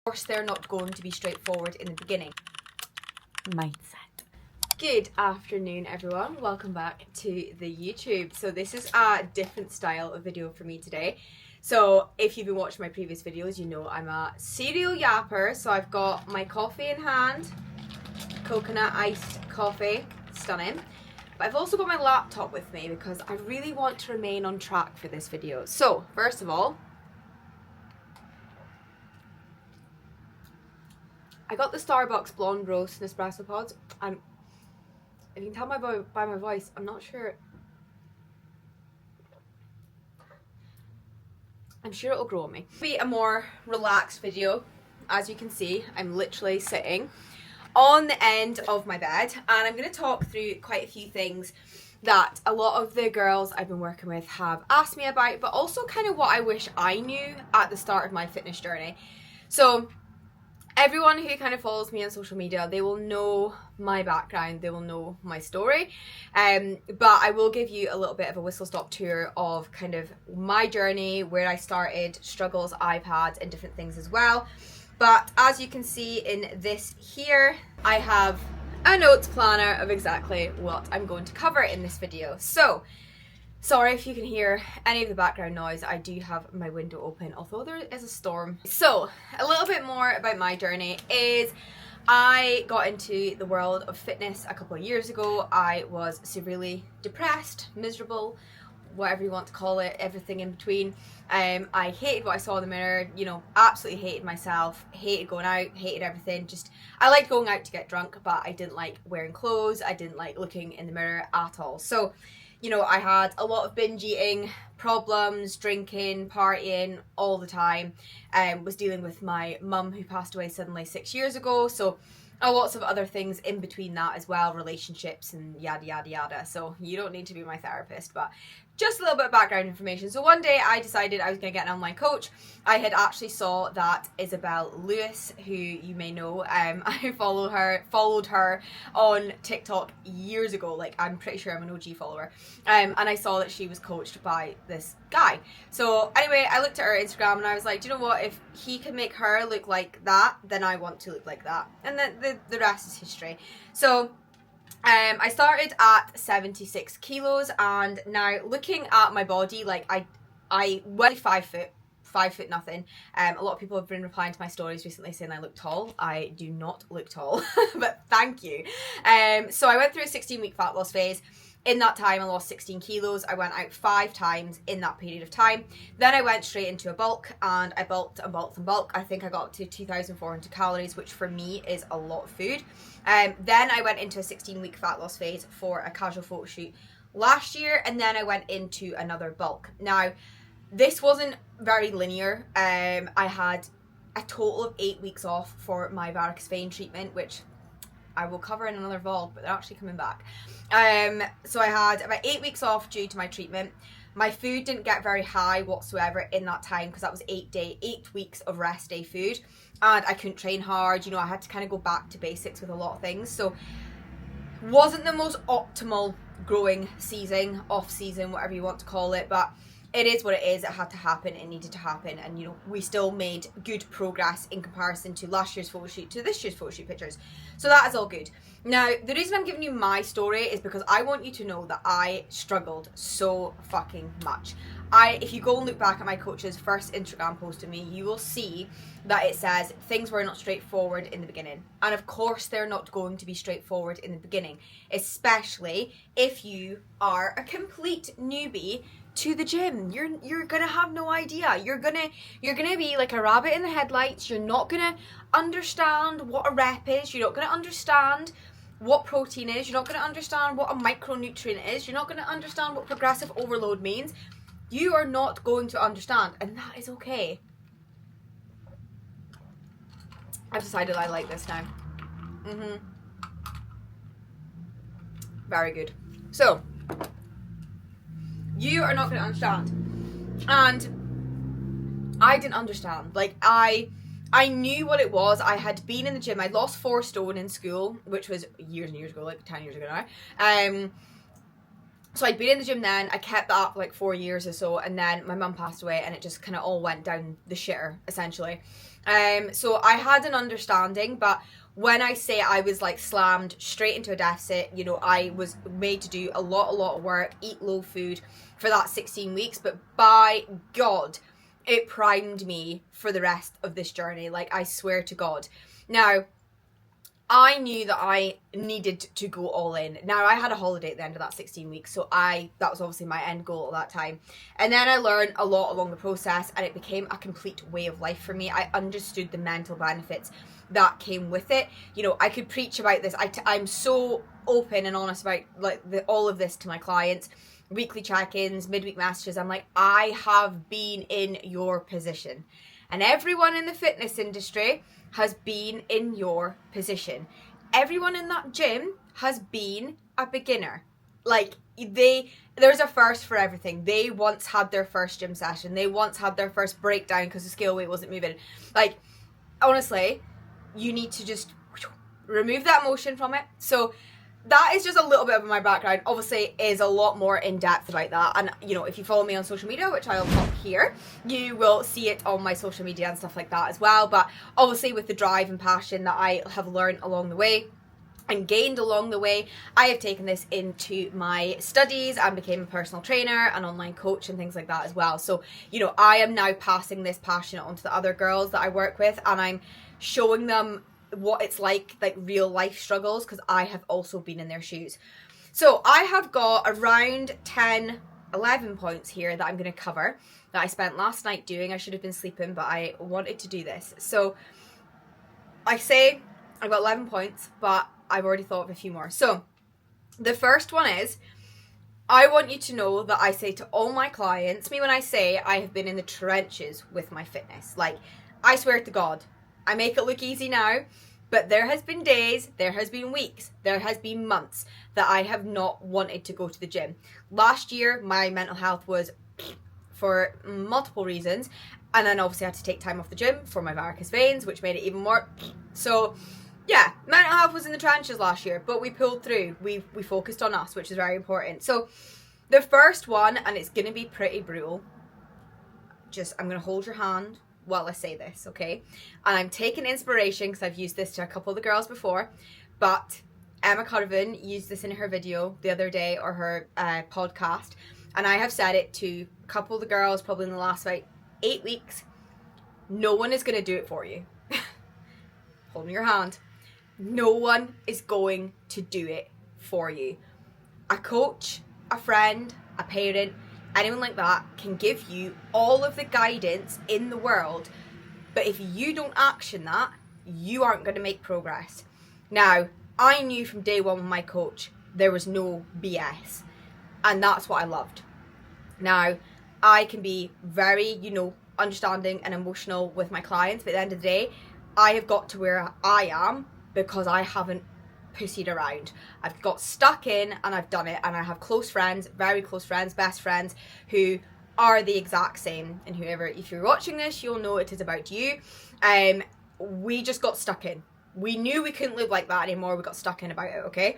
course they're not going to be straightforward in the beginning. Mindset. Good afternoon everyone, welcome back to the YouTube. So this is a different style of video for me today. So if you've been watching my previous videos, you know I'm a serial yapper. So I've got my coffee in hand, coconut iced coffee, stunning. But I've also got my laptop with me because I really want to remain on track for this video. So first of all, I got the Starbucks blonde roast Nespresso pods. If you can tell by my voice, I'm not sure. I'm sure it'll grow on me. It'll be a more relaxed video. As you can see, I'm literally sitting on the end of my bed and I'm going to talk through quite a few things that a lot of the girls I've been working with have asked me about, but also kind of what I wish I knew at the start of my fitness journey. So everyone who kind of follows me on social media, they will know my background, they will know my story, but I will give you a little bit of a whistle-stop tour of kind of my journey, where I started, struggles I've had, and different things as well. But as you can see in this here, I have a notes planner of exactly what I'm going to cover in this video. So sorry if you can hear any of the background noise. I do have my window open, although there is a storm. So a little bit more about my journey is I got into the world of fitness a couple of years ago. I was severely depressed, miserable, whatever you want to call it, everything in between. I hated what I saw in the mirror, you know, absolutely hated myself, hated going out, hated everything. I liked going out to get drunk, but I didn't like wearing clothes. I didn't like looking in the mirror at all. So you know, I had a lot of binge eating problems, drinking, partying all the time. Was dealing with my mum who passed away suddenly 6 years ago. So lots of other things in between that as well, relationships and yada, yada, yada. So you don't need to be my therapist, but just a little bit of background information. So one day I decided I was going to get an online coach. I had actually saw that Isabel Lewis, who you may know, I followed her on TikTok years ago. Like, I'm pretty sure I'm an OG follower. And I saw that she was coached by this guy. So anyway, I looked at her Instagram and I was like, do you know what? If he can make her look like that, then I want to look like that. And then the rest is history. So I started at 76 kilos, and now looking at my body, like I was 5 foot nothing. A lot of people have been replying to my stories recently saying I look tall. I do not look tall, but thank you. So I went through a 16-week fat loss phase. In that time, I lost 16 kilos. I went out 5 times in that period of time. Then I went straight into a bulk, and I bulked and bulked and bulked. I think I got up to 2,400 calories, which for me is a lot of food. Then I went into a 16-week fat loss phase for a casual photo shoot last year, and then I went into another bulk. Now, this wasn't very linear. I had a total of 8 weeks off for my varicose vein treatment, which I will cover in another vlog, but they're actually coming back. So I had about 8 weeks off due to my treatment. My food didn't get very high whatsoever in that time because that was 8 weeks of rest day food, and I couldn't train hard. You know, I had to kind of go back to basics with a lot of things. So wasn't the most optimal growing season, off season, whatever you want to call it, but it is what it is. It had to happen. It needed to happen. And, you know, we still made good progress in comparison to last year's photo shoot to this year's photo shoot pictures. So that is all good. Now, the reason I'm giving you my story is because I want you to know that I struggled so fucking much. If you go and look back at my coach's first Instagram post to me, you will see that it says things were not straightforward in the beginning. And of course, they're not going to be straightforward in the beginning, especially if you are a complete newbie to the gym. You're gonna have no idea. You're gonna be like a rabbit in the headlights. You're not gonna understand what a rep is. You're not gonna understand what protein is. You're not gonna understand what a micronutrient is. You're not gonna understand what progressive overload means. You are not going to understand, and that is okay. I've decided I like this now. Very good. So you are not going to understand, and I didn't understand. Like, I knew what it was. I had been in the gym. I lost 4 stone in school, which was years and years ago, like 10 years ago now. So I'd been in the gym then. I kept that up for like 4 years or so, and then my mum passed away, and it just kind of all went down the shitter, essentially. So I had an understanding, but when I say I was like slammed straight into a deficit, you know, I was made to do a lot of work, eat low food for that 16 weeks, but by God, it primed me for the rest of this journey. Like, I swear to God. Now, I knew that I needed to go all in. Now, I had a holiday at the end of that 16 weeks, so that was obviously my end goal at that time. And then I learned a lot along the process, and it became a complete way of life for me. I understood the mental benefits that came with it. You know, I could preach about this. I'm so open and honest about like all of this to my clients. Weekly check-ins, midweek messages. I'm like, I have been in your position. And everyone in the fitness industry has been in your position. Everyone in that gym has been a beginner. Like, there's a first for everything. They once had their first gym session. They once had their first breakdown because the scale weight wasn't moving. Like, honestly, you need to just remove that emotion from it. So that is just a little bit of my background. Obviously, is a lot more in depth about that. And, you know, if you follow me on social media, which I'll pop here, you will see it on my social media and stuff like that as well. But obviously, with the drive and passion that I have learned along the way and gained along the way, I have taken this into my studies and became a personal trainer, an online coach, and things like that as well. So, you know, I am now passing this passion on to the other girls that I work with, and I'm showing them what it's like real life struggles, because I have also been in their shoes. So I have got around 10-11 points here that I'm going to cover that I spent last night doing. I should have been sleeping, but I wanted to do this. So I say I've got 11 points, but I've already thought of a few more. So the first one is, I want you to know that I say to all my clients, when I say I have been in the trenches with my fitness, like, I swear to God, I make it look easy now, but there has been days, there has been weeks, there has been months that I have not wanted to go to the gym. Last year, my mental health was for multiple reasons, and then obviously I had to take time off the gym for my varicose veins, which made it even more. So yeah, mental health was in the trenches last year, but we pulled through. We focused on us, which is very important. So the first one, and it's going to be pretty brutal, I'm going to hold your hand while I say this, okay? And I'm taking inspiration because I've used this to a couple of the girls before, but Emma Curran used this in her video the other day, or her podcast, and I have said it to a couple of the girls probably in the last 8 weeks. No one is going to do it for you. Hold me your hand. No one is going to do it for you. A coach, a friend, a parent, anyone like that can give you all of the guidance in the world, but if you don't action that, you aren't going to make progress. Now, I knew from day one with my coach, there was no BS, and that's what I loved. Now, I can be very, understanding and emotional with my clients, but at the end of the day, I have got to where I am because I haven't pussied around. I've got stuck in and I've done it, and I have close friends, very close friends, best friends, who are the exact same. And whoever, if you're watching this, you'll know it is about you. We just got stuck in. We knew we couldn't live like that anymore. We got stuck in about it, okay?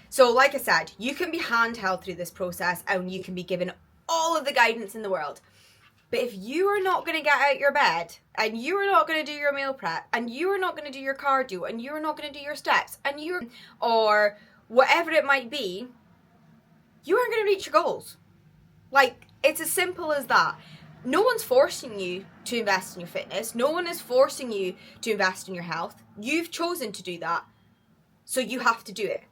So like I said, you can be handheld through this process and you can be given all of the guidance in the world. But if you are not going to get out your bed, and you are not going to do your meal prep, and you are not going to do your cardio, and you are not going to do your steps, or whatever it might be, you aren't going to reach your goals. Like, it's as simple as that. No one's forcing you to invest in your fitness. No one is forcing you to invest in your health. You've chosen to do that, so you have to do it.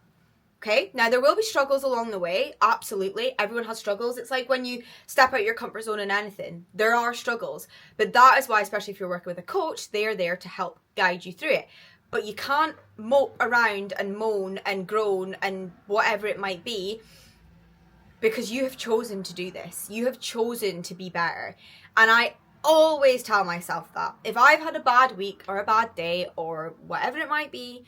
Okay, now there will be struggles along the way, absolutely. Everyone has struggles. It's like when you step out your comfort zone in anything, there are struggles. But that is why, especially if you're working with a coach, they are there to help guide you through it. But you can't mope around and moan and groan and whatever it might be, because you have chosen to do this. You have chosen to be better. And I always tell myself that. If I've had a bad week or a bad day or whatever it might be,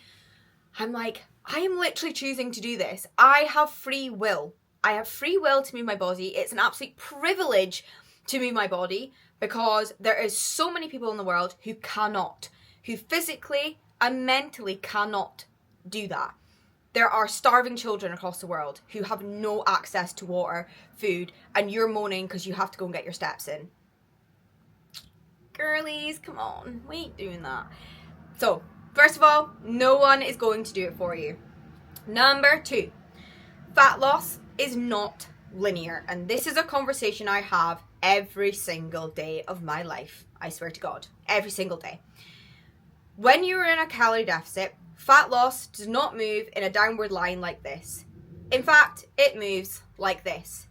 I'm like, I am literally choosing to do this. I have free will. I have free will to move my body. It's an absolute privilege to move my body, because there is so many people in the world who cannot, who physically and mentally cannot do that. There are starving children across the world who have no access to water, food, and you're moaning because you have to go and get your steps in. girlies, come on, we ain't doing that. So, first of all, no one is going to do it for you. Number 2, fat loss is not linear. And this is a conversation I have every single day of my life. I swear to God, every single day. When you're in a calorie deficit, fat loss does not move in a downward line like this. In fact, it moves like this.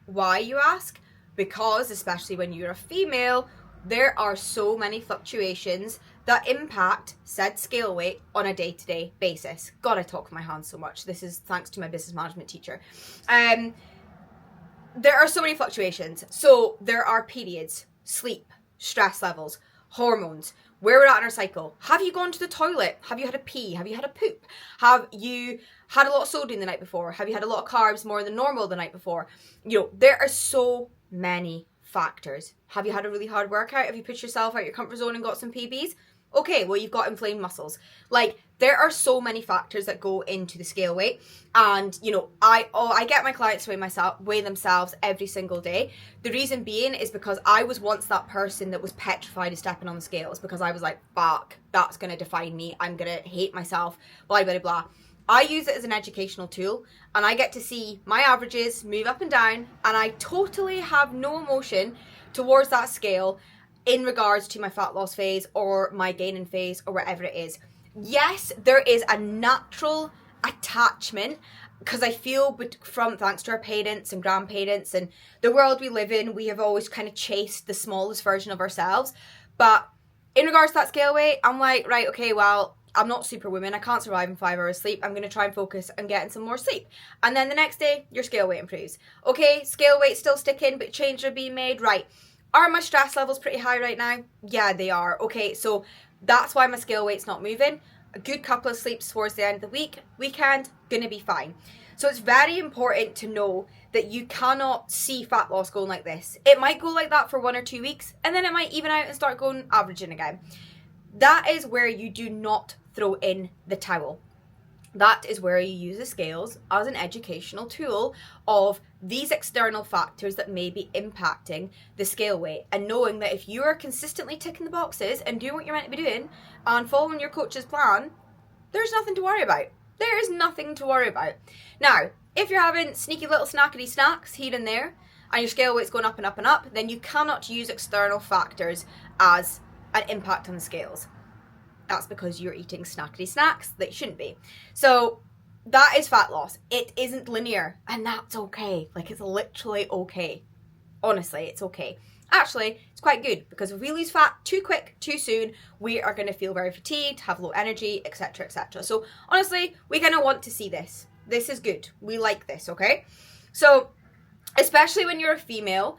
Why, you ask? Because, especially when you're a female, there are so many fluctuations that impact said scale weight on a day-to-day basis. God, I talk with my hands so much. This is thanks to my business management teacher. There are so many fluctuations. So there are periods, sleep, stress levels, hormones, where we're at in our cycle. Have you gone to the toilet? Have you had a pee? Have you had a poop? Have you had a lot of sodium the night before? Have you had a lot of carbs more than normal the night before? You know, there are so many factors. Have you had a really hard workout? Have you pushed yourself out your comfort zone and got some PBs? Okay, well, you've got inflamed muscles. Like, there are so many factors that go into the scale weight. And, you know, I get my clients to weigh themselves every single day. The reason being is because I was once that person that was petrified of stepping on the scales, because I was like, fuck, that's going to define me. I'm going to hate myself, blah, blah, blah. I use it as an educational tool, and I get to see my averages move up and down, and I totally have no emotion towards that scale in regards to my fat loss phase or my gaining phase or whatever it is. Yes, there is a natural attachment, because I feel thanks to our parents and grandparents and the world we live in, we have always kind of chased the smallest version of ourselves. But in regards to that scale weight, I'm like, right, okay, well, I'm not superwoman. I can't survive in 5 hours sleep. I'm going to try and focus on getting some more sleep. And then the next day, your scale weight improves. Okay, scale weight's still sticking, but changes are being made. Right. Are my stress levels pretty high right now? Yeah, they are. Okay, so that's why my scale weight's not moving. A good couple of sleeps towards the end of the weekend, going to be fine. So it's very important to know that you cannot see fat loss going like this. It might go like that for 1 or 2 weeks, and then it might even out and start going averaging again. That is where you do not throw in the towel. That is where you use the scales as an educational tool of these external factors that may be impacting the scale weight, and knowing that if you are consistently ticking the boxes and doing what you're meant to be doing and following your coach's plan, there's nothing to worry about. There is nothing to worry about. Now, if you're having sneaky little snackety snacks here and there and your scale weight's going up and up and up, then you cannot use external factors as an impact on the scales. That's because you're eating snackety snacks that you shouldn't be. So that is fat loss. It isn't linear, and that's okay. Like, it's literally okay. Honestly, it's okay. Actually, it's quite good, because if we lose fat too quick, too soon, we are going to feel very fatigued, have low energy, etc., etc. So honestly, we kind of want to see this. This is good. We like this, okay? So especially when you're a female,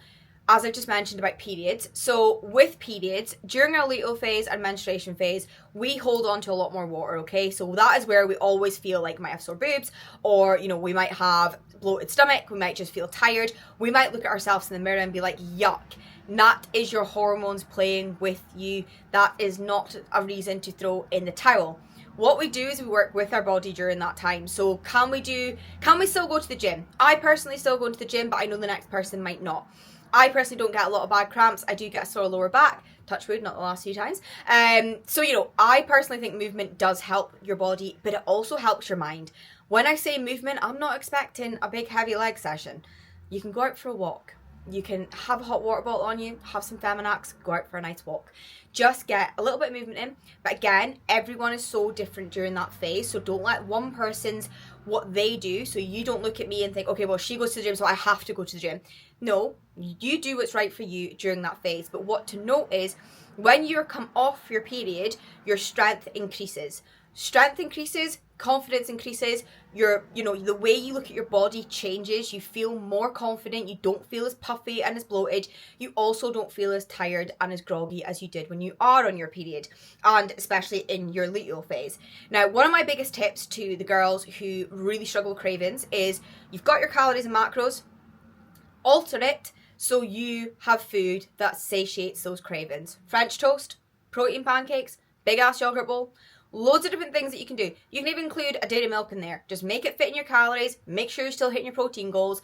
as I just mentioned about periods. So with periods, during our luteal phase and menstruation phase, we hold on to a lot more water, okay? So that is where we always feel like we might have sore boobs, or, you know, we might have bloated stomach, we might just feel tired. We might look at ourselves in the mirror and be like, yuck. That is your hormones playing with you. That is not a reason to throw in the towel. What we do is we work with our body during that time. So can we still go to the gym? I personally still go to the gym, but I know the next person might not. I personally don't get a lot of bad cramps. I do get a sore lower back. Touch wood, not the last few times. So, you know, I personally think movement does help your body, but it also helps your mind. When I say movement, I'm not expecting a big heavy leg session. You can go out for a walk. You can have a hot water bottle on you, have some Feminax, go out for a nice walk. Just get a little bit of movement in. But again, everyone is so different during that phase. So don't let one person's what they do, so you don't look at me and think, okay, well, she goes to the gym, so I have to go to the gym. No, you do what's right for you during that phase. But what to note is, when you come off your period, your strength increases. Strength increases, confidence increases, the way you look at your body changes. You feel more confident, you don't feel as puffy and as bloated. You also don't feel as tired and as groggy as you did when you are on your period, and especially in your luteal phase. Now, one of my biggest tips to the girls who really struggle with cravings is, you've got your calories and macros, alter it so you have food that satiates those cravings. French toast, protein pancakes, big ass yogurt bowl, loads of different things that you can do. You can even include a dairy milk in there. Just make it fit in your calories, make sure you're still hitting your protein goals.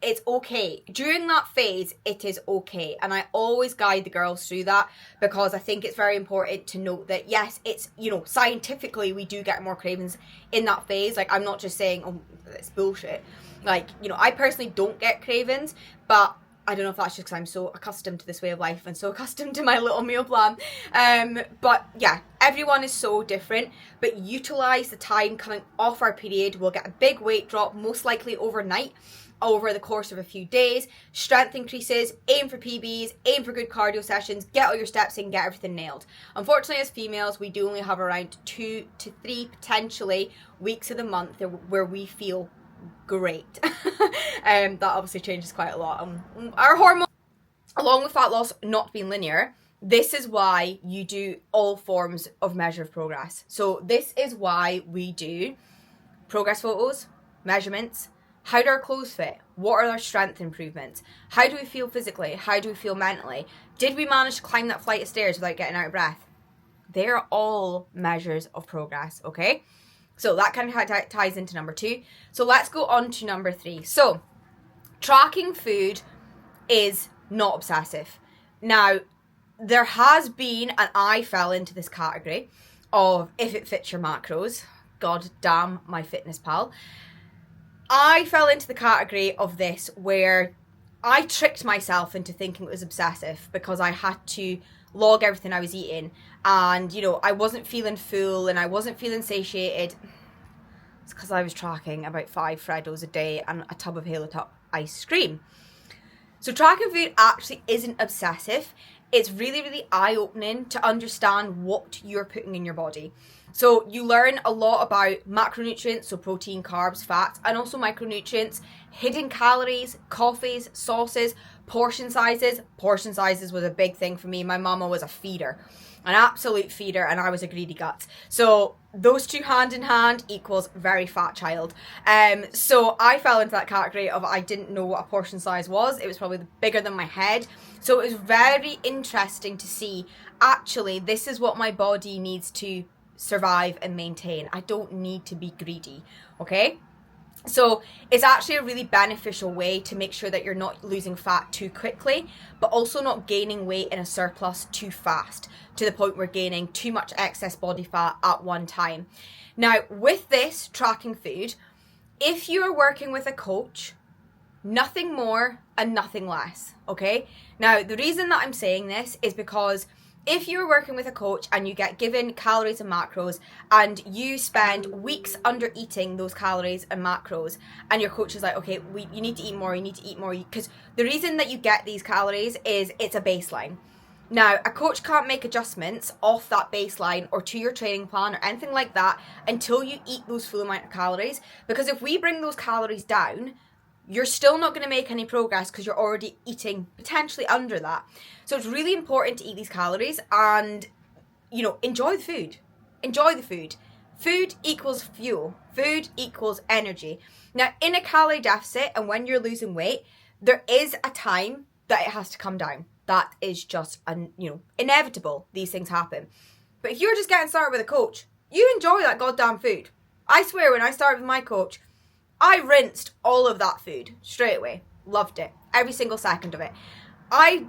it's okay. During that phase, it is okay. And I always guide the girls through that, because I think it's very important to note that, yes, it's, you know, scientifically we do get more cravings in that phase. Like, I'm not just saying, oh, it's bullshit. Like, you know, I personally don't get cravings, but I don't know if that's just because I'm so accustomed to this way of life and so accustomed to my little meal plan. But yeah, everyone is so different. But utilize the time coming off our period. We'll get a big weight drop, most likely overnight, over the course of a few days. Strength increases, aim for PBs, aim for good cardio sessions, get all your steps in, get everything nailed. Unfortunately, as females, we do only have around 2 to 3 potentially weeks of the month where we feel great. That obviously changes quite a lot. Our hormones, along with fat loss not being linear, this is why you do all forms of measure of progress. So this is why we do progress photos, measurements. How do our clothes fit? What are our strength improvements? How do we feel physically? How do we feel mentally? Did we manage to climb that flight of stairs without getting out of breath? They're all measures of progress, okay? So that kind of ties into number 2. So let's go on to number 3. So tracking food is not obsessive. Now, there has been, and I fell into this category of if it fits your macros. God damn my fitness pal. I fell into the category of this where I tricked myself into thinking it was obsessive because I had to log everything I was eating, and, you know, I wasn't feeling full and I wasn't feeling satiated. It's because I was tracking about 5 Freddos a day and a tub of Halo Top ice cream. So tracking food actually isn't obsessive. It's really, really eye-opening to understand what you're putting in your body. So you learn a lot about macronutrients, so protein, carbs, fats, and also micronutrients, hidden calories, coffees, sauces, portion sizes. Portion sizes was a big thing for me. My mama was a feeder, an absolute feeder, and I was a greedy gut. So those two hand in hand equals very fat child. So I fell into that category of I didn't know what a portion size was. It was probably bigger than my head. So it was very interesting to see, actually, this is what my body needs to survive and maintain. I don't need to be greedy, okay? So it's actually a really beneficial way to make sure that you're not losing fat too quickly, but also not gaining weight in a surplus too fast, to the point where gaining too much excess body fat at one time. Now, with this tracking food, if you're working with a coach, nothing more and nothing less, okay? Now, the reason that I'm saying this is because if you're working with a coach and you get given calories and macros and you spend weeks under eating those calories and macros, and your coach is like, okay, you need to eat more, because the reason that you get these calories is it's a baseline. Now, a coach can't make adjustments off that baseline or to your training plan or anything like that until you eat those full amount of calories, because if we bring those calories down, you're still not going to make any progress because you're already eating potentially under that. So it's really important to eat these calories and, you know, enjoy the food. Enjoy the food. Food equals fuel. Food equals energy. Now, in a calorie deficit and when you're losing weight, there is a time that it has to come down. That is just, inevitable. These things happen. But if you're just getting started with a coach, you enjoy that goddamn food. I swear, when I started with my coach, I rinsed all of that food straight away. Loved it. Every single second of it. I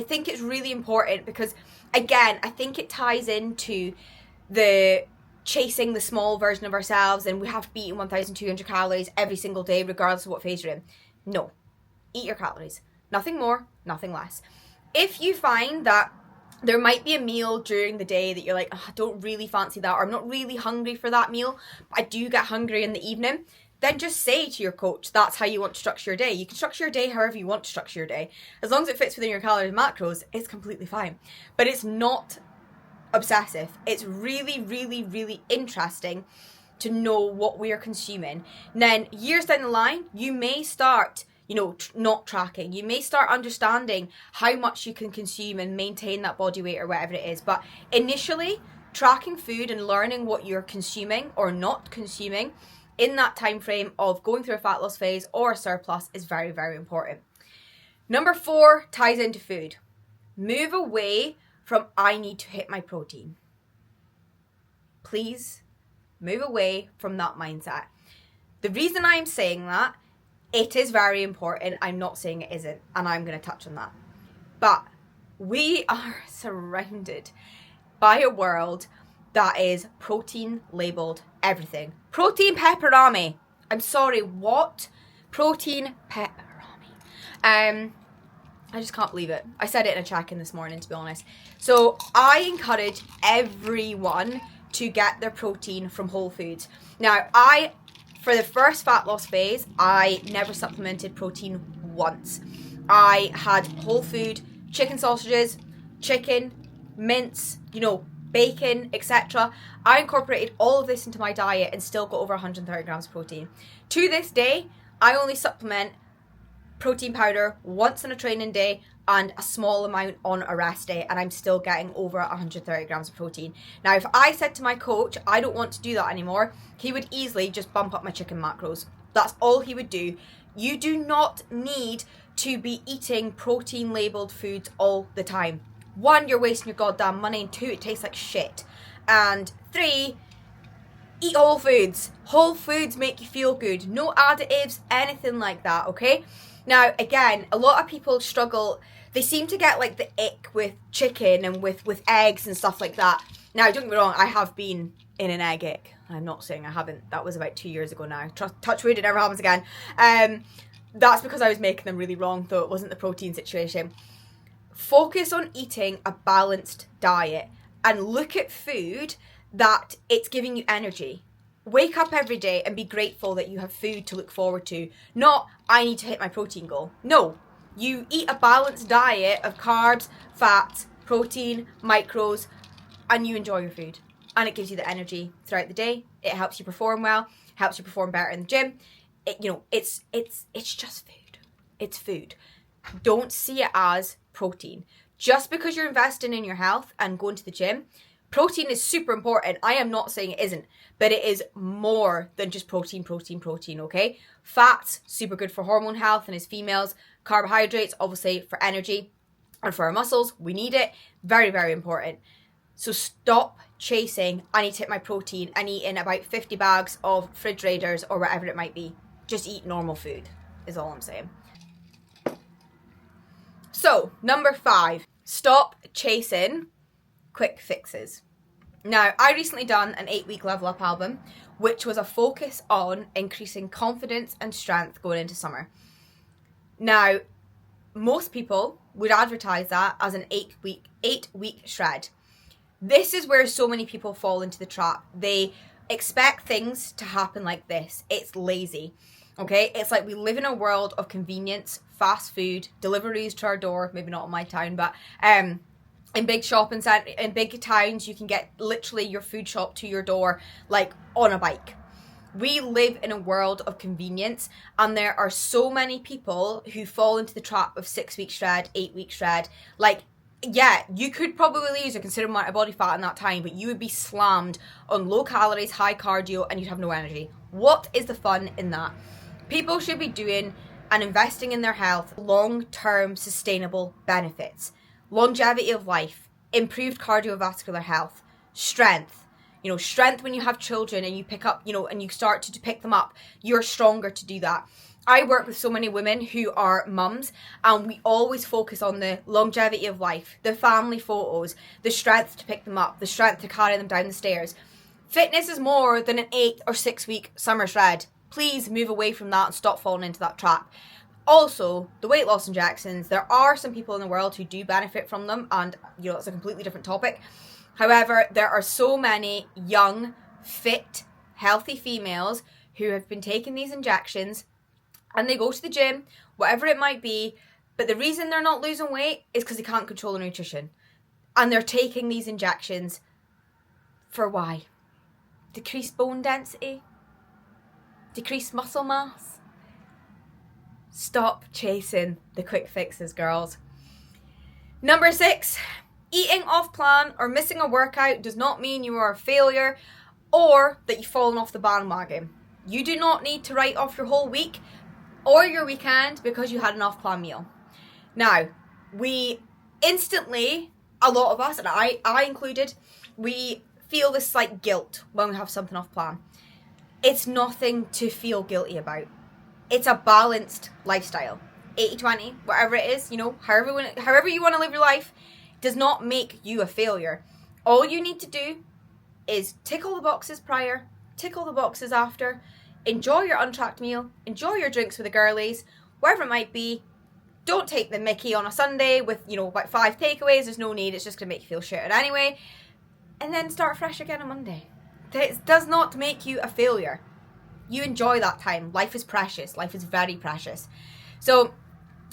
think it's really important because, again, I think it ties into the chasing the small version of ourselves and we have to be eating 1,200 calories every single day regardless of what phase you're in. No. Eat your calories. Nothing more, nothing less. If you find that there might be a meal during the day that you're like, I don't really fancy that, or I'm not really hungry for that meal, but I do get hungry in the evening, then just say to your coach, that's how you want to structure your day. You can structure your day however you want to structure your day. As long as it fits within your calories and macros, it's completely fine. But it's not obsessive. It's really, really, really interesting to know what we are consuming. And then years down the line, you may start not tracking. You may start understanding how much you can consume and maintain that body weight or whatever it is. But initially, tracking food and learning what you're consuming or not consuming in that time frame of going through a fat loss phase or a surplus is very, very important. Number 4 ties into food. Move away from I need to hit my protein. Please move away from that mindset. The reason I'm saying that It is very important. I'm not saying it isn't, and I'm going to touch on that. But we are surrounded by a world that is protein labeled everything. Protein pepperami. I'm sorry, what? Protein pepperami. I just can't believe it. I said it in a check-in this morning, to be honest. So I encourage everyone to get their protein from whole foods. Now, for the first fat loss phase, I never supplemented protein once. I had whole food, chicken sausages, chicken, mince, bacon, etc. I incorporated all of this into my diet and still got over 130 grams of protein. To this day, I only supplement protein powder once on a training day and a small amount on a rest day, and I'm still getting over 130 grams of protein. Now, if I said to my coach, I don't want to do that anymore, he would easily just bump up my chicken macros. That's all he would do. You do not need to be eating protein labeled foods all the time. 1, you're wasting your goddamn money, and 2, it tastes like shit. And 3, eat whole foods. Whole foods make you feel good. No additives, anything like that, okay? Now, again, a lot of people struggle. They seem to get like the ick with chicken and with eggs and stuff like that. Now, don't get me wrong, I have been in an egg ick. I'm not saying I haven't. That was about 2 years ago now. Touch wood, it never happens again. That's because I was making them really wrong, though it wasn't the protein situation. Focus on eating a balanced diet and look at food that it's giving you energy. Wake up every day and be grateful that you have food to look forward to. Not, I need to hit my protein goal. No, you eat a balanced diet of carbs, fats, protein, micros, and you enjoy your food. And it gives you the energy throughout the day. It helps you perform well, helps you perform better in the gym. It's just food. It's food. Don't see it as protein. Just because you're investing in your health and going to the gym, protein is super important. I am not saying it isn't, but it is more than just protein, okay? Fats, super good for hormone health and as females. Carbohydrates, obviously for energy and for our muscles. We need it. Very, very important. So stop chasing, I need to hit my protein and eating about 50 bags of fridge raiders or whatever it might be. Just eat normal food is all I'm saying. So, number 5, stop chasing quick fixes. Now, I recently done an 8-week level up album, which was a focus on increasing confidence and strength going into summer. Now, most people would advertise that as an 8-week shred. This is where so many people fall into the trap. They expect things to happen like this. It's lazy. Okay, it's like we live in a world of convenience, fast food, deliveries to our door, maybe not in my town, but in big shopping centers, in big towns, you can get literally your food shop to your door, like on a bike. We live in a world of convenience, and there are so many people who fall into the trap of 6-week shred, 8-week shred. Like, yeah, you could probably lose a considerable amount of body fat in that time, but you would be slammed on low calories, high cardio, and you'd have no energy. What is the fun in that? People should be doing and investing in their health, long-term sustainable benefits, longevity of life, improved cardiovascular health, strength. Strength when you have children and you pick up, and you start to pick them up, you're stronger to do that. I work with so many women who are mums, and we always focus on the longevity of life, the family photos, the strength to pick them up, the strength to carry them down the stairs. Fitness is more than an 8 or 6 week summer shred. Please move away from that and stop falling into that trap. Also, the weight loss injections, there are some people in the world who do benefit from them, and it's a completely different topic. However, there are so many young, fit, healthy females who have been taking these injections, and they go to the gym, whatever it might be, but the reason they're not losing weight is because they can't control their nutrition. And they're taking these injections for why? Decreased bone density? Decreased muscle mass? Stop chasing the quick fixes, girls. Number 6, eating off plan or missing a workout does not mean you are a failure or that you've fallen off the bandwagon. You do not need to write off your whole week or your weekend because you had an off plan meal. Now, we instantly, a lot of us, and I included, we feel this like guilt when we have something off plan. It's nothing to feel guilty about. it's a balanced lifestyle. 80-20, whatever it is, you know, however you want to live your life, does not make you a failure. All you need to do is tick all the boxes prior, tick all the boxes after, enjoy your untracked meal, enjoy your drinks with the girlies, wherever it might be. Don't take the mickey on a Sunday with, you know, like 5 takeaways. There's no need. It's just going to make you feel shitted anyway. And then start fresh again on Monday. This does not make you a failure. You enjoy that time. Life is precious. Life is very precious. So,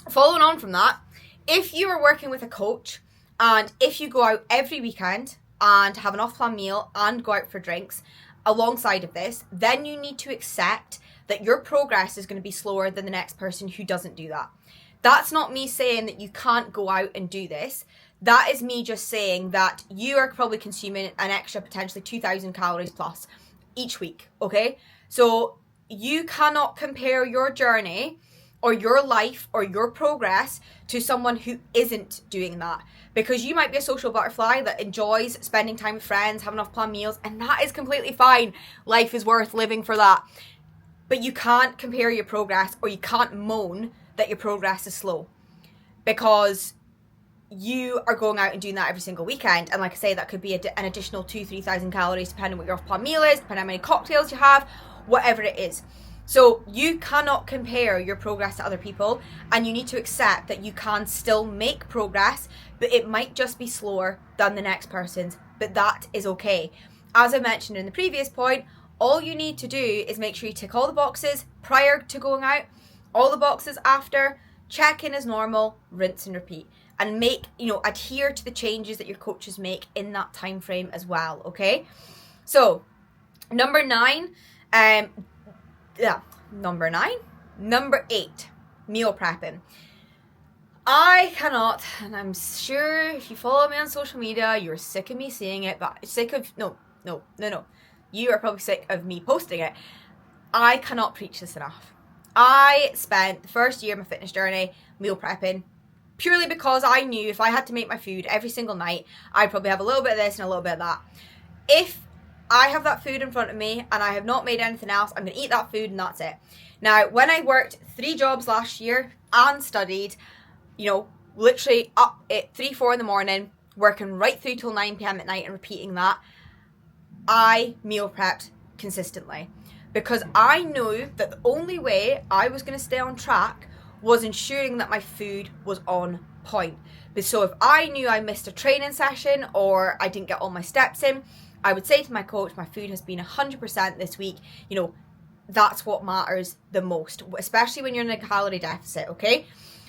following on from that, if you are working with a coach and if you go out every weekend and have an off-plan meal and go out for drinks alongside of this, then you need to accept that your progress is going to be slower than the next person who doesn't do that. That's not me saying that you can't go out and do this. That is me just saying that you are probably consuming an extra potentially 2,000 calories plus each week, okay? So you cannot compare your journey or your life or your progress to someone who isn't doing that. Because you might be a social butterfly that enjoys spending time with friends, having off-plan meals, and that is completely fine. Life is worth living for that. But you can't compare your progress, or you can't moan that your progress is slow. Because you are going out and doing that every single weekend. And like I say, that could be an additional 2,000-3,000 calories, depending on what your off-plan meal is, depending on how many cocktails you have, whatever it is. So you cannot compare your progress to other people, and you need to accept that you can still make progress, but it might just be slower than the next person's, but that is okay. As I mentioned in the previous point, all you need to do is make sure you tick all the boxes prior to going out, all the boxes after, check in as normal, rinse and repeat, and make, you know, adhere to the changes that your coaches make in that time frame as well, okay? So, number 8, meal prepping. I cannot, and I'm sure if you follow me on social media, you're sick of me saying it, but you are probably sick of me posting it. I cannot preach this enough. I spent the first year of my fitness journey meal prepping purely because I knew if I had to make my food every single night, I'd probably have a little bit of this and a little bit of that. If I have that food in front of me and I have not made anything else, I'm going to eat that food and that's it. Now, when I worked 3 jobs last year and studied, you know, literally up at 3-4 in the morning, working right through till 9 p.m. at night and repeating that, I meal prepped consistently. Because I knew that the only way I was going to stay on track was ensuring that my food was on point. But so if I knew I missed a training session or I didn't get all my steps in, I would say to my coach, my food has been 100% this week. You know, that's what matters the most, especially when you're in a calorie deficit, okay?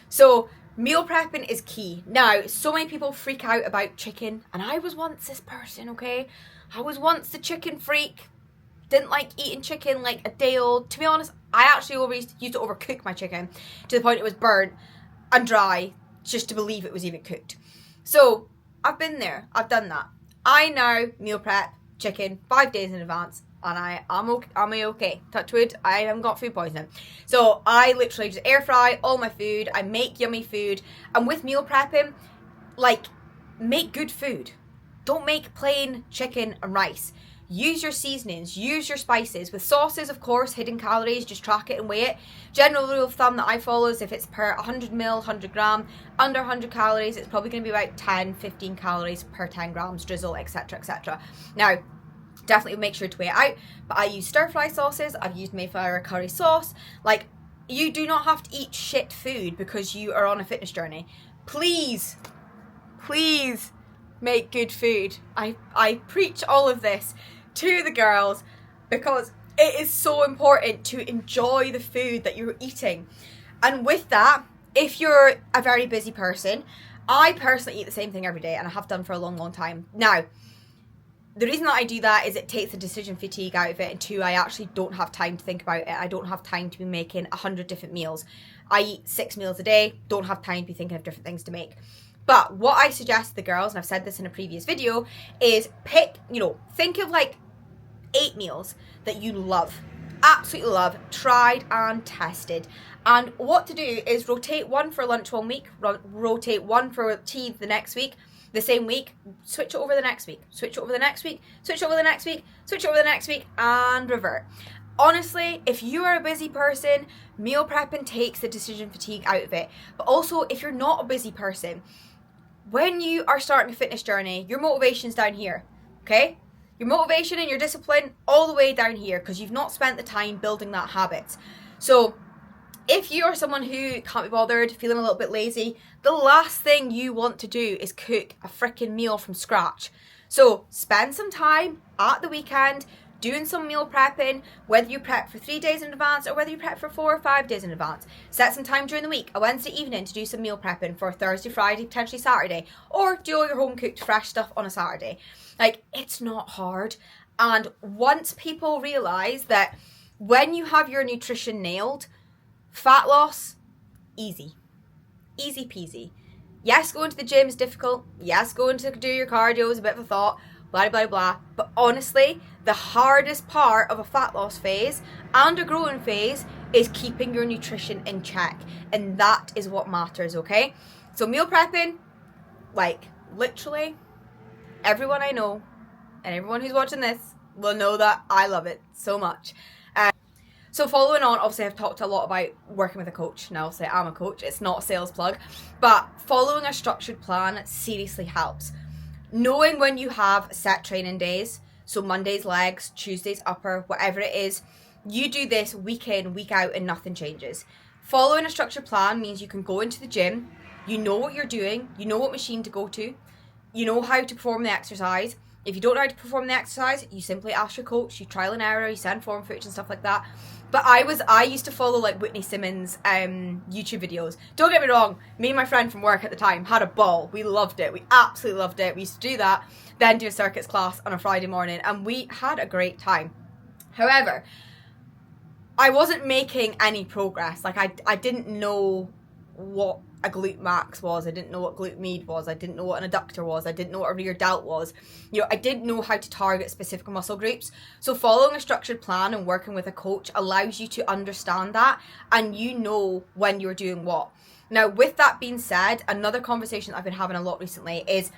So meal prepping is key. Now, so many people freak out about chicken, and I was once this person, okay? I was once the chicken freak. Didn't like eating chicken like a day old. To be honest, I actually always used to overcook my chicken to the point it was burnt and dry just to believe it was even cooked. So I've been there. I've done that. I now meal prep chicken 5 days in advance, and I'm okay. Touch wood, I haven't got food poisoning. So I literally just air fry all my food. I make yummy food. And with meal prepping, like, make good food. Don't make plain chicken and rice. Use your seasonings, use your spices. With sauces, of course, hidden calories, just track it and weigh it. General rule of thumb that I follow is if it's per 100 ml, 100 gram, under 100 calories, it's probably going to be about 10, 15 calories per 10 grams, drizzle, etc, etc. Now, definitely make sure to weigh it out, but I use stir-fry sauces, I've used Mayflower curry sauce. Like, you do not have to eat shit food because you are on a fitness journey. Please, please make good food. I preach all of this to the girls because it is so important to enjoy the food that you're eating. And with that, if you're a very busy person, I personally eat the same thing every day, and I have done for a long, long time. Now, the reason that I do that is it takes the decision fatigue out of it, and 2, I actually don't have time to think about it. I don't have time to be making 100 different meals. I eat 6 meals a day, don't have time to be thinking of different things to make. But what I suggest to the girls, and I've said this in a previous video, is pick, think of like 8 meals that you love, absolutely love, tried and tested. And what to do is rotate one for lunch one week, rotate one for tea the next week, the same week, switch it over the next week, switch it over the next week, switch it over the next week, switch it over the next week, and revert. Honestly, if you are a busy person, meal prepping takes the decision fatigue out of it. But also, if you're not a busy person, when you are starting a fitness journey, your motivation's down here, okay? Your motivation and your discipline all the way down here because you've not spent the time building that habit. So if you are someone who can't be bothered, feeling a little bit lazy, the last thing you want to do is cook a freaking meal from scratch. So spend some time at the weekend doing some meal prepping, whether you prep for 3 days in advance or whether you prep for 4 or 5 days in advance. Set some time during the week, a Wednesday evening, to do some meal prepping for Thursday, Friday, potentially Saturday, or do all your home cooked fresh stuff on a Saturday. Like, it's not hard. And once people realize that when you have your nutrition nailed, fat loss, easy. Easy peasy. Yes, going to the gym is difficult. Yes, going to do your cardio is a bit of a thought. Blah, blah, blah. But honestly, the hardest part of a fat loss phase and a growing phase is keeping your nutrition in check. And that is what matters, okay? So meal prepping, like, literally, everyone I know and everyone who's watching this will know that I love it so much. So following on, obviously I've talked a lot about working with a coach. Now obviously I'm a coach, it's not a sales plug, but following a structured plan seriously helps. Knowing when you have set training days, so Mondays legs, Tuesdays upper, whatever it is, you do this week in, week out and nothing changes. Following a structured plan means you can go into the gym, you know what you're doing, you know what machine to go to, you know how to perform the exercise. If you don't know how to perform the exercise, you simply ask your coach, you trial and error, you send form footage and stuff like that. But I used to follow like Whitney Simmons YouTube videos. Don't get me wrong, me and my friend from work at the time had a ball. We loved it. We absolutely loved it. We used to do that, then do a circuits class on a Friday morning, and we had a great time. However, I wasn't making any progress. Like I didn't know what a glute max was. I didn't know what glute med was. I didn't know what an adductor was. I didn't know what a rear delt was. You know, I didn't know how to target specific muscle groups. So following a structured plan and working with a coach allows you to understand that, and you know when you're doing what. Now, with that being said, another conversation I've been having a lot recently is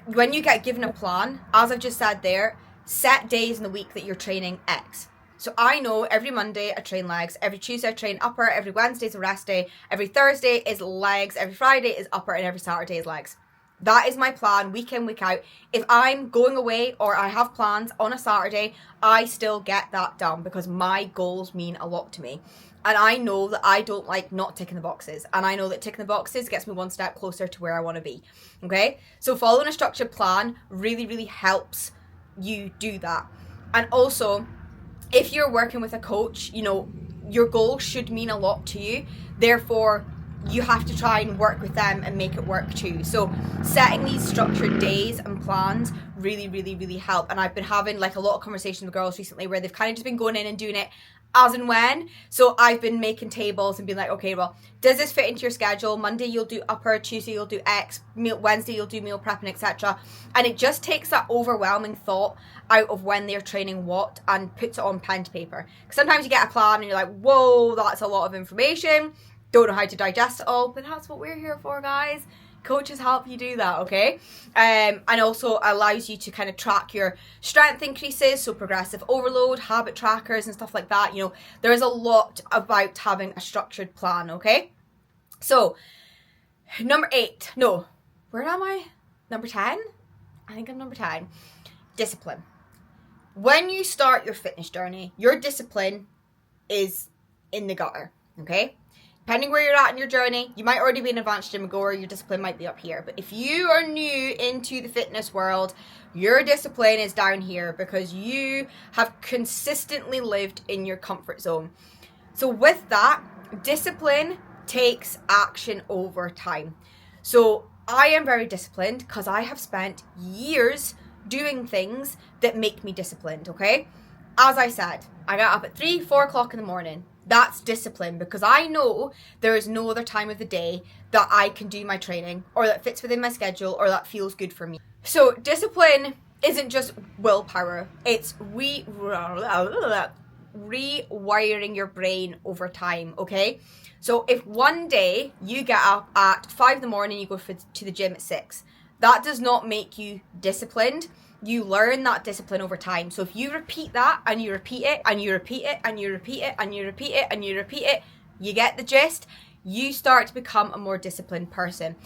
when you get given a plan, as I've just said there, set days in the week that you're training X. So I know every Monday I train legs, every Tuesday I train upper, every Wednesday is a rest day, every Thursday is legs, every Friday is upper, and every Saturday is legs. That is my plan, week in, week out. If I'm going away or I have plans on a Saturday, I still get that done because my goals mean a lot to me. And I know that I don't like not ticking the boxes. And I know that ticking the boxes gets me one step closer to where I want to be. Okay? So following a structured plan really, really helps you do that. And also, if you're working with a coach, you know, your goals should mean a lot to you. Therefore, you have to try and work with them and make it work too. So setting these structured days and plans really, really, really help. And I've been having like a lot of conversations with girls recently where they've kind of just been going in and doing it as and when. So I've been making tables and being like, okay, well, does this fit into your schedule? Monday you'll do upper, Tuesday you'll do X, Wednesday you'll do meal prepping, etc. And it just takes that overwhelming thought out of when they're training what and puts it on pen to paper. Because sometimes you get a plan and you're like, whoa, that's a lot of information. Don't know how to digest it all, but that's what we're here for, guys. Coaches help you do that, okay? And also allows you to kind of track your strength increases, so progressive overload, habit trackers and stuff like that. You know, there's a lot about having a structured plan, okay? So, number 8. No, where am I? Number 10? I think I'm number 10. Discipline. When you start your fitness journey, your discipline is in the gutter, okay? Depending where you're at in your journey, you might already be an advanced gym goer, your discipline might be up here. But if you are new into the fitness world, your discipline is down here because you have consistently lived in your comfort zone. So with that, discipline takes action over time. So I am very disciplined because I have spent years doing things that make me disciplined, okay? As I said, I got up at 3, 4 o'clock in the morning. That's discipline because I know there is no other time of the day that I can do my training or that fits within my schedule or that feels good for me. So discipline isn't just willpower. It's rewiring your brain over time, okay? So if one day you get up at 5 in the morning, you go to the gym at 6, that does not make you disciplined. you learn that discipline over time. So if you repeat that and you repeat it and you repeat it and you repeat it and you repeat it and you repeat it, you get the gist. You start to become a more disciplined person.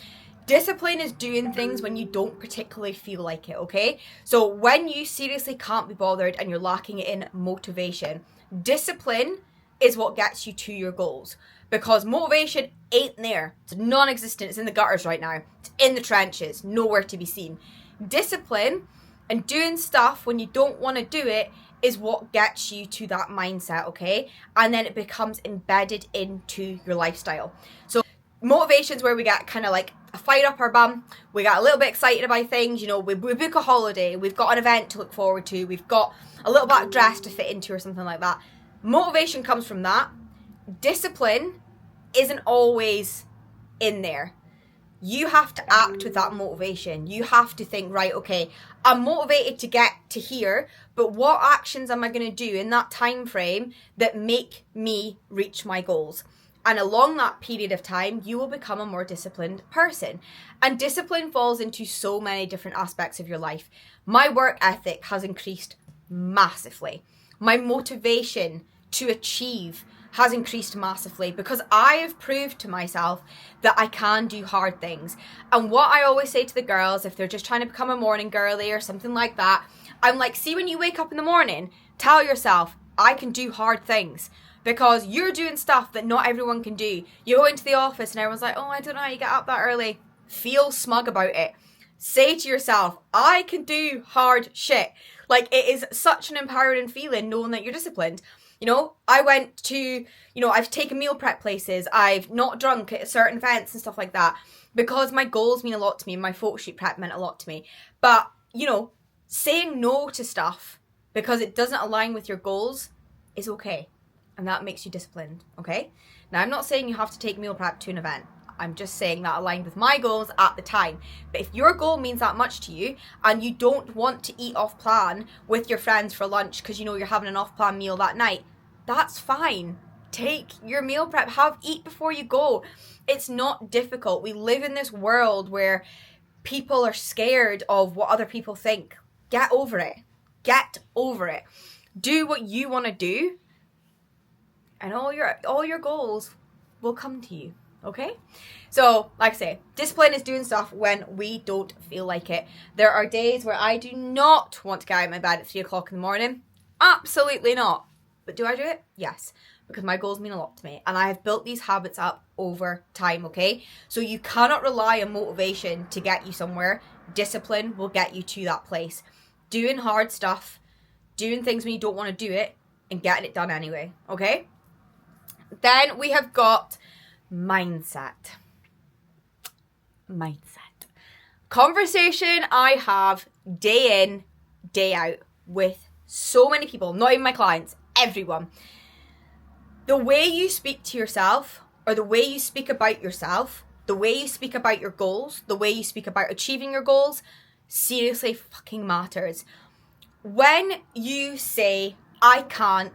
Discipline is doing things when you don't particularly feel like it, okay? So when you seriously can't be bothered and you're lacking in motivation, discipline is what gets you to your goals. Because motivation ain't there. It's non-existent. It's in the gutters right now. It's in the trenches. Nowhere to be seen. Discipline and doing stuff when you don't want to do it is what gets you to that mindset, okay? And then it becomes embedded into your lifestyle. So motivation's where we get kind of like a fire up our bum. We got a little bit excited about things. You know, we book a holiday. We've got an event to look forward to. We've got a little black dress to fit into or something like that. Motivation comes from that. Discipline isn't always in there. You have to act with that motivation. You have to think, right, okay, I'm motivated to get to here, but what actions am I going to do in that time frame that make me reach my goals? And along that period of time, you will become a more disciplined person. And discipline falls into so many different aspects of your life. My work ethic has increased massively. My motivation to achieve has increased massively because I have proved to myself that I can do hard things. And what I always say to the girls, if they're just trying to become a morning girly or something like that, I'm like, see, when you wake up in the morning, tell yourself, I can do hard things. Because you're doing stuff that not everyone can do. You go into the office and everyone's like, oh, I don't know how you get up that early. Feel smug about it. Say to yourself, I can do hard shit. Like, it is such an empowering feeling knowing that you're disciplined. You know, I went to, you know, I've taken meal prep places. I've not drunk at certain events and stuff like that because my goals mean a lot to me and my photo shoot prep meant a lot to me. But, you know, saying no to stuff because it doesn't align with your goals is okay. And that makes you disciplined, okay? Now, I'm not saying you have to take meal prep to an event. I'm just saying that aligned with my goals at the time. But if your goal means that much to you and you don't want to eat off plan with your friends for lunch because you know you're having an off plan meal that night, that's fine. Take your meal prep, eat before you go. It's not difficult. We live in this world where people are scared of what other people think. Get over it. Get over it. Do what you want to do and all your goals will come to you. Okay? So, like I say, discipline is doing stuff when we don't feel like it. There are days where I do not want to get out of my bed at 3 o'clock in the morning. Absolutely not. But do I do it? Yes. Because my goals mean a lot to me. And I have built these habits up over time, okay? So you cannot rely on motivation to get you somewhere. Discipline will get you to that place. Doing hard stuff, doing things when you don't want to do it, and getting it done anyway, okay? Then we have got mindset. Conversation I have day in, day out with so many people, not even my clients, everyone. The way you speak to yourself, or the way you speak about yourself, the way you speak about your goals, the way you speak about achieving your goals, seriously fucking matters. When you say, I can't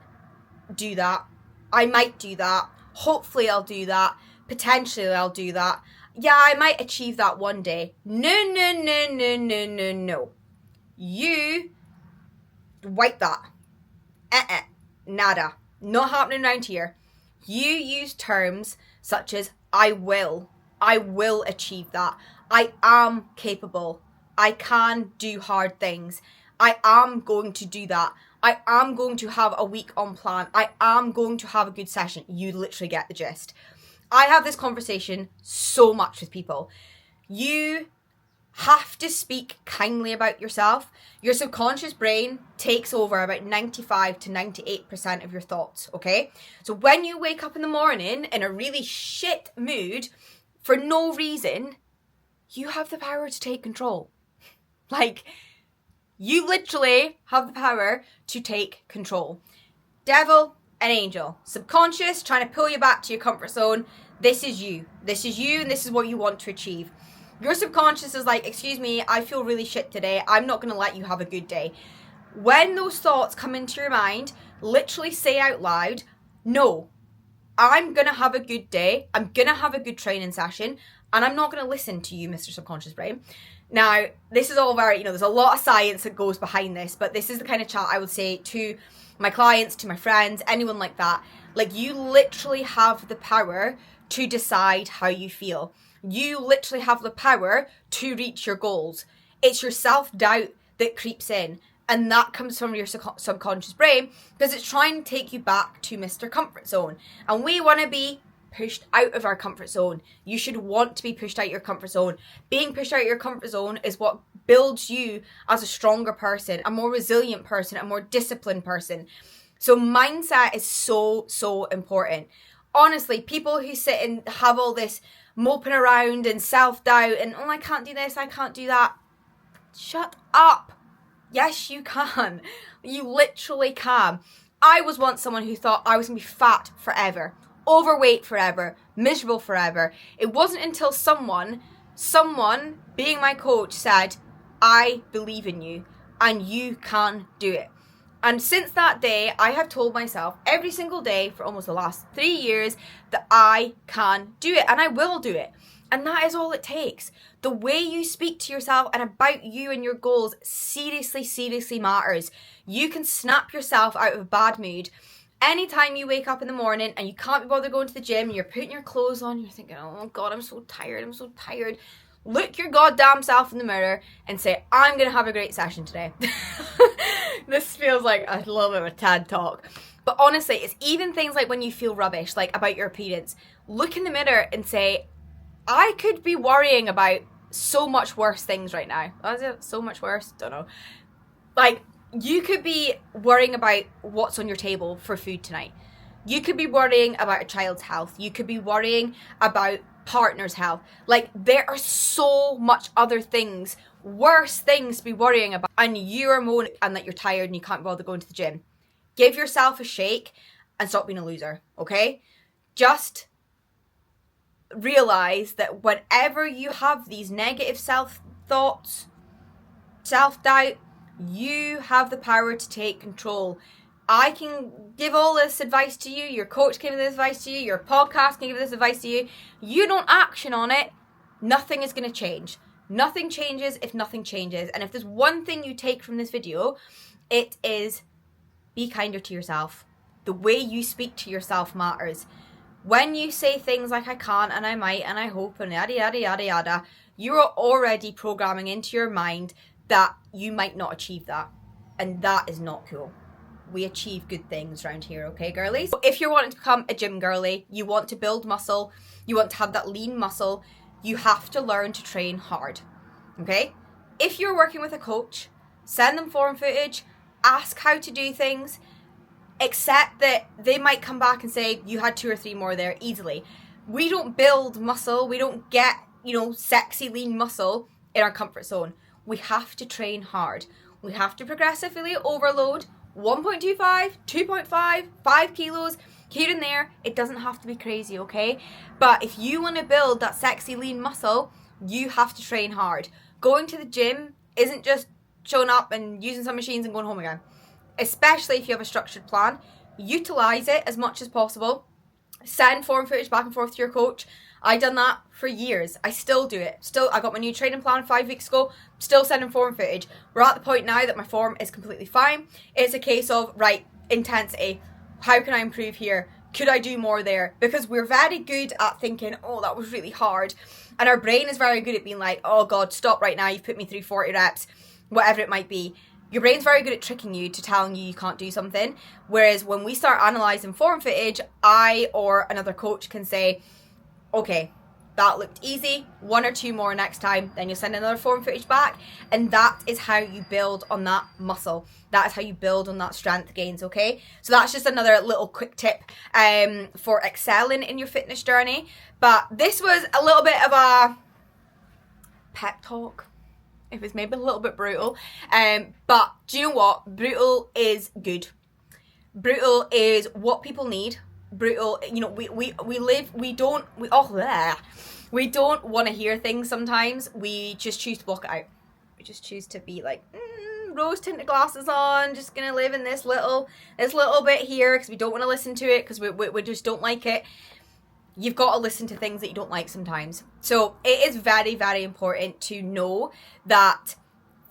do that, I might do that, hopefully I'll do that, potentially I'll do that, yeah, I might achieve that one day. No. You wipe that. Nada. Not happening around here. You use terms such as I will achieve that. I am capable. I can do hard things. I am going to do that. I am going to have a week on plan. I am going to have a good session. You literally get the gist. I have this conversation so much with people. You have to speak kindly about yourself. Your subconscious brain takes over about 95 to 98% of your thoughts, okay? So when you wake up in the morning in a really shit mood for no reason, you have the power to take control. Like, you literally have the power to take control. Devil and angel. Subconscious trying to pull you back to your comfort zone. This is you. This is you and this is what you want to achieve. Your subconscious is like, excuse me, I feel really shit today. I'm not going to let you have a good day. When those thoughts come into your mind, literally say out loud, no, I'm going to have a good day. I'm going to have a good training session. And I'm not going to listen to you, Mr. Subconscious Brain. Now, this is all very, there's a lot of science that goes behind this, but this is the kind of chat I would say to my clients, to my friends, anyone like that. Like, you literally have the power to decide how you feel. You literally have the power to reach your goals. It's your self-doubt that creeps in, and that comes from your subconscious brain because it's trying to take you back to Mr. Comfort Zone. And we want to be pushed out of our comfort zone. You should want to be pushed out of your comfort zone. Being pushed out of your comfort zone is what builds you as a stronger person, a more resilient person, a more disciplined person. So mindset is so, so important. Honestly, people who sit and have all this moping around and self-doubt and, I can't do this, I can't do that. Shut up. Yes, you can. You literally can. I was once someone who thought I was going to be fat forever, overweight forever, miserable forever. It wasn't until someone being my coach said, I believe in you and you can do it. And since that day, I have told myself every single day for almost the last 3 years that I can do it and I will do it. And that is all it takes. The way you speak to yourself and about you and your goals seriously, seriously matters. You can snap yourself out of a bad mood. Anytime you wake up in the morning and you can't be bothered going to the gym, you're putting your clothes on, you're thinking, oh God, I'm so tired. Look your goddamn self in the mirror and say, I'm going to have a great session today. This feels like a little bit of a TED talk. But honestly, it's even things like when you feel rubbish, like about your appearance. Look in the mirror and say, I could be worrying about so much worse things right now. Is it so much worse? Don't know. Like, you could be worrying about what's on your table for food tonight. You could be worrying about a child's health. You could be worrying about partner's health. Like, there are so much other things, worse things to be worrying about, and you are moaning and that you're tired and you can't bother going to the gym. Give yourself a shake and stop being a loser, okay? Just realize that whenever you have these negative self-thoughts, self-doubt, you have the power to take control. I can give all this advice to you, your coach can give this advice to you, your podcast can give this advice to you. You don't action on it, nothing is going to change. Nothing changes if nothing changes. And if there's one thing you take from this video, it is be kinder to yourself. The way you speak to yourself matters. When you say things like I can't and I might and I hope and yada yada yada yada, you are already programming into your mind that you might not achieve that. And that is not cool. We achieve good things around here, okay, girlies? If you're wanting to become a gym girly, you want to build muscle, you want to have that lean muscle, you have to learn to train hard, okay? If you're working with a coach, send them form footage, ask how to do things, accept that they might come back and say, you had 2 or 3 more there easily. We don't build muscle, we don't get, sexy lean muscle in our comfort zone. We have to train hard. We have to progressively overload 1.25, 2.5, 5 kilos, here and there. It doesn't have to be crazy, okay? But if you want to build that sexy lean muscle, you have to train hard. Going to the gym isn't just showing up and using some machines and going home again. Especially if you have a structured plan. Utilize it as much as possible. Send form footage back and forth to your coach. I done that for years. I still do it. I got my new training plan 5 weeks ago. Still sending form footage. We're at the point now that my form is completely fine. It's a case of, right, intensity. How can I improve here? Could I do more there? Because we're very good at thinking, oh, that was really hard. And our brain is very good at being like, oh God, stop right now. You've put me through 40 reps, whatever it might be. Your brain's very good at tricking you to telling you can't do something. Whereas when we start analysing form footage, I or another coach can say, okay, that looked easy, 1 or 2 more next time, then you'll send another form footage back. And that is how you build on that muscle. That is how you build on that strength gains, okay? So that's just another little quick tip for excelling in your fitness journey. But this was a little bit of a pep talk. It was maybe a little bit brutal. But do you know what? Brutal is good. Brutal is what people need. Brutal, we don't want to hear things sometimes. We just choose to block it out. We just choose to be like, rose tinted glasses on, just gonna live in this little bit here because we don't want to listen to it because we just don't like it. you've got to listen to things that you don't like sometimes. So it is very, very important to know that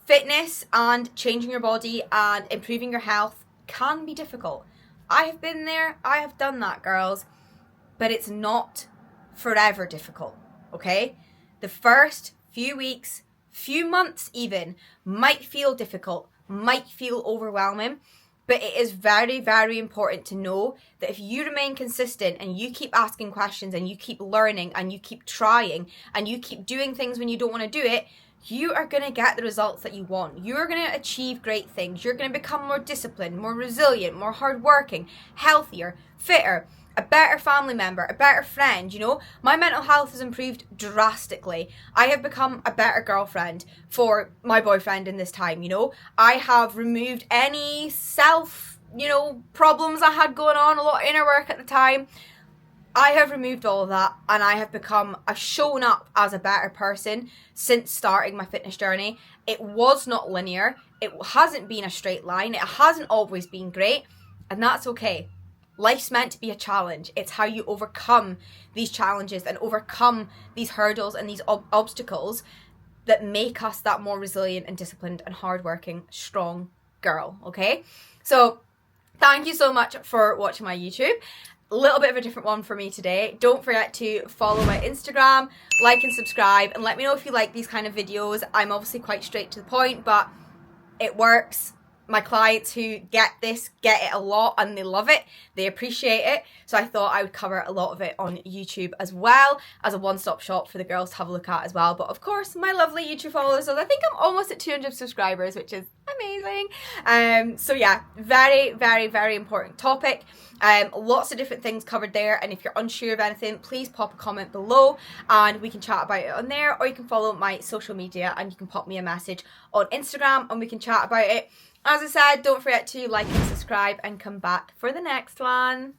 fitness and changing your body and improving your health can be difficult. I have been there, I have done that, girls, but it's not forever difficult, okay? The first few weeks, few months even, might feel difficult, might feel overwhelming, but it is very, very important to know that if you remain consistent and you keep asking questions and you keep learning and you keep trying and you keep doing things when you don't want to do it, you are going to get the results that you want. You're going to achieve great things. You're going to become more disciplined, more resilient, more hardworking, healthier, fitter, a better family member, a better friend, you know. My mental health has improved drastically. I have become a better girlfriend for my boyfriend in this time, you know. I have removed any problems I had going on, a lot of inner work at the time. I have removed all of that and I've shown up as a better person since starting my fitness journey. It was not linear. It hasn't been a straight line. It hasn't always been great, and that's okay. Life's meant to be a challenge. It's how you overcome these challenges and overcome these hurdles and these obstacles that make us that more resilient and disciplined and hardworking, strong girl, okay? So thank you so much for watching my YouTube. A little bit of a different one for me today. Don't forget to follow my Instagram, like and subscribe, and let me know if you like these kind of videos. I'm obviously quite straight to the point, but it works. My clients who get this get it a lot and they love it. They appreciate it. So I thought I would cover a lot of it on YouTube as well as a one-stop shop for the girls to have a look at as well. But of course, my lovely YouTube followers, so I think I'm almost at 200 subscribers, which is amazing. So yeah, very, very, very important topic. Lots of different things covered there, and if you're unsure of anything, please pop a comment below and we can chat about it on there, or you can follow my social media and you can pop me a message on Instagram and we can chat about it. As I said, don't forget to like and subscribe and come back for the next one.